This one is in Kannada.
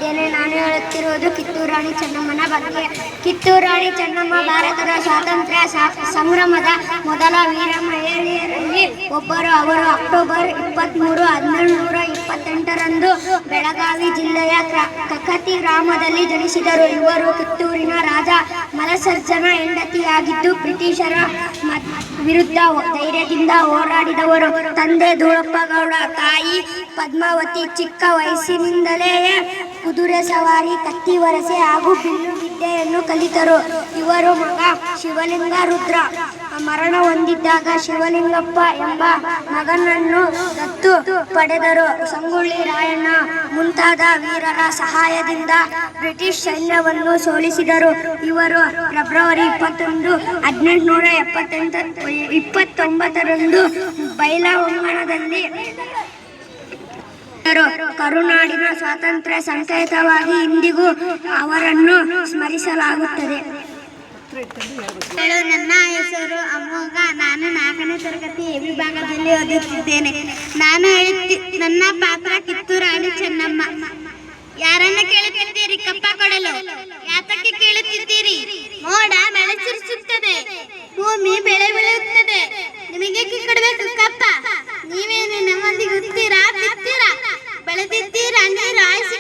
ಹೇಳುತ್ತಿದ್ದೇನೆ. ನಾನು ಹೇಳುತ್ತಿರುವುದು ಕಿತ್ತೂರು ರಾಣಿ ಚೆನ್ನಮ್ಮನ ಬಗ್ಗೆ. ಕಿತ್ತೂರು ರಾಣಿ ಚೆನ್ನಮ್ಮ ಭಾರತದ ಸ್ವಾತಂತ್ರ್ಯ ಸಂಗ್ರಾಮದ ಮೊದಲ ವೀರ ಮಹಿಳೆಯರಲ್ಲಿ ಒಬ್ಬರು. ಅವರು ಅಕ್ಟೋಬರ್ 23, 1728ರಂದು ಬೆಳಗಾವಿ ಜಿಲ್ಲೆಯ ಕಕತಿ ಗ್ರಾಮದಲ್ಲಿ ಜನಿಸಿದರು. ಇವರು ಕಿತ್ತೂರಿನ ರಾಜ ಮಲ್ಲಸರ್ಜನ ಹೆಂಡತಿಯಾಗಿದ್ದು ಬ್ರಿಟಿಷರ ವಿರುದ್ಧ ಧೈರ್ಯದಿಂದ ಹೋರಾಡಿದವರು. ತಂದೆ ಧೂಳಪ್ಪ ಗೌಡ, ತಾಯಿ ಪದ್ಮಾವತಿ. ಚಿಕ್ಕ ವಯಸ್ಸಿನಿಂದಲೇ ಕುದುರೆ ಸವಾರಿ, ಕತ್ತಿ ವರಸೆ ಹಾಗೂ ಬಿಲ್ಲು ವಿದ್ಯೆಯನ್ನು ಕಲಿತರು. ಇವರ ಮಗ ಶಿವಲಿಂಗ ರುದ್ರ ಮರಣ ಹೊಂದಿದ್ದಾಗ ಶಿವಲಿಂಗಪ್ಪ ಎಂಬ ಮಗನನ್ನು ದತ್ತು ಪಡೆದರು. ಸಂಗೊಳ್ಳಿ ರಾಯಣ್ಣ ಮುಂತಾದ ವೀರರ ಸಹಾಯದಿಂದ ಬ್ರಿಟಿಷ್ ಸೈನ್ಯವನ್ನು ಸೋಲಿಸಿದರು. ಇವರು ಫೆಬ್ರವರಿ 21, 1829ರಂದು ಬೈಲಹೊಂಗಣದಲ್ಲಿ ಕರುನಾಡಿನ ಸ್ವಾತಂತ್ರ್ಯ ಸಂಕೇತವಾಗಿ ಇಂದಿಗೂ ಅವರನ್ನು ಸ್ಮರಿಸಲಾಗುತ್ತದೆ. ನನ್ನ ಹೆಸರು ಅಮೋಘ. ನಾನು 4ನೇ ತರಗತಿ ವಿಭಾಗದಲ್ಲಿ ಓದುತ್ತಿದ್ದೇನೆ. ನನ್ನ ಪಾತ್ರ ಕಿತ್ತೂರು ರಾಣಿ ಚೆನ್ನಮ್ಮ. ಯಾರನ್ನ ಕೇಳುತ್ತಿದ್ದೀರಿ ಕಪ್ಪ ಕೊಡಲು? ಯಾತಕ್ಕೆ ಕೇಳುತ್ತಿದ್ದೀರಿ? ಮೋಡ ಮಳೆ ಸುರಿಸುತ್ತದೆ, ಭೂಮಿ ಬೆಳೆ ಬೆಳೆಯುತ್ತದೆ, ನಿಮಗೆ ಕೊಡಬೇಕು ಕಪ್ಪ. ನೀವೇನು ನಮ್ಮೊಂದಿಗೆ ಬಿತ್ತೀರಾ, ಬೆಳೆದಿದ್ದೀರಾ, ನೀರು ಹಾಯಿಸಿ